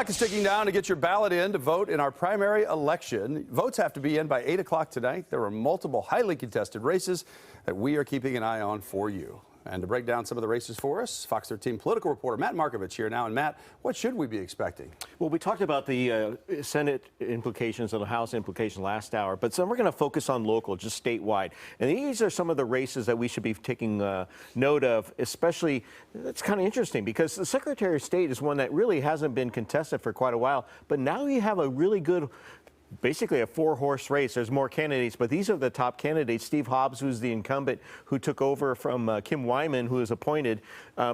clock is ticking down to get your ballot in to vote in our primary election. Votes have to be in by 8 o'clock tonight. There are multiple highly contested races that we are keeping an eye on for you. And to break down some of the races for us, Fox 13 political reporter Matt Markovich here now. And Matt, what should we be expecting? Well, we talked about the Senate implications and the House implication last hour, but so we're going to focus on local, just statewide. And these are some of the races that we should be taking note of, especially, it's kind of interesting because the Secretary of State is one that really hasn't been contested for quite a while, but now you have a really good, basically a four-horse race. There's more candidates, but these are the top candidates. Steve Hobbs, who's the incumbent, who took over from Kim Wyman, who was appointed.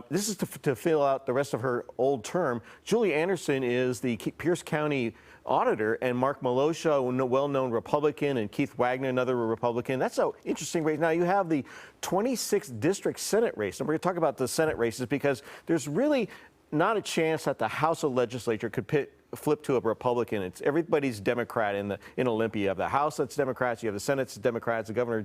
This is to fill out the rest of her old term. Julie Anderson is the Pierce County auditor, and Mark Malosha, a well-known Republican, and Keith Wagner, another Republican. That's an interesting race. Now you have the 26th District Senate race, and we're going to talk about the Senate races because there's really not a chance that the House of Legislature could flip to a Republican. It's everybody's Democrat in Olympia. You have the House that's Democrats, you have the Senate that's Democrats, the governor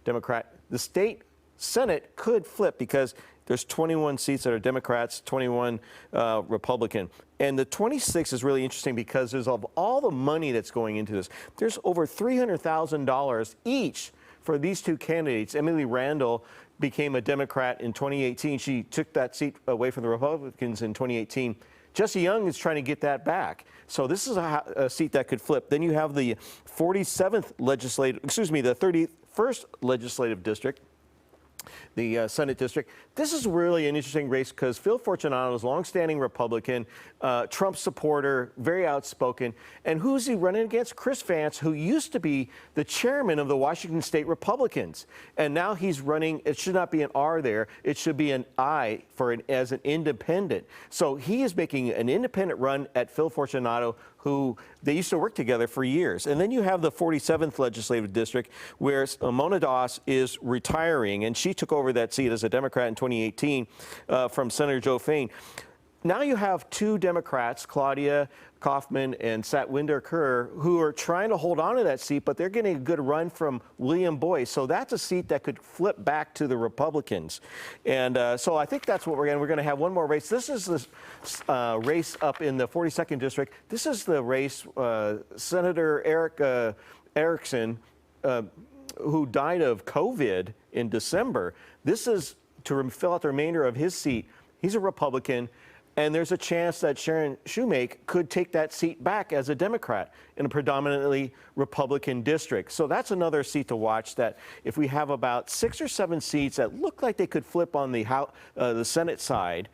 Democrat. The state Senate could flip because there's 21 seats that are Democrats, 21 Republican. And the 26 is really interesting because there's of all the money that's going into this, there's over $300,000 each for these two candidates. Emily Randall became a Democrat in 2018. She took that seat away from the Republicans in 2018. Jesse Young is trying to get that back. So this is a seat that could flip. Then you have the 31st legislative district, the Senate district. This is really an interesting race because Phil Fortunato is a longstanding Republican, Trump supporter, very outspoken. And who's he running against? Chris Vance, who used to be the chairman of the Washington State Republicans. And now he's running, it should not be an R there, it should be an I as an independent. So he is making an independent run at Phil Fortunato, who they used to work together for years. And then you have the 47th legislative district where Mona Doss is retiring, and she took over that seat as a Democrat in 2018 from Senator Joe Fain. Now you have two Democrats, Claudia Kaufman and Satwinder Kerr, who are trying to hold on to that seat, but they're getting a good run from William Boyce. So that's a seat that could flip back to the Republicans. And so I think that's what we're going to have one more race. This is this race up in the 42nd district. This is the race Senator Eric Erickson, who died of COVID in December. This is to fill out the remainder of his seat. He's a Republican. And there's a chance that Sharon Shoemake could take that seat back as a Democrat in a predominantly Republican district. So that's another seat to watch, that if we have about 6 or 7 seats that look like they could flip on the Senate side,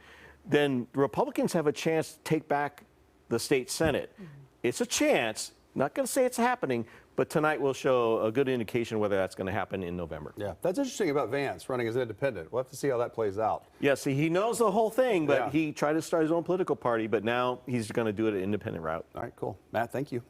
then Republicans have a chance to take back the state Senate. It's a chance, not going to say it's happening, but tonight will show a good indication whether that's going to happen in November. Yeah, that's interesting about Vance running as an independent. We'll have to see how that plays out. Yeah, see, he knows the whole thing, but he tried to start his own political party, but now he's going to do it an independent route. All right, cool. Matt, thank you.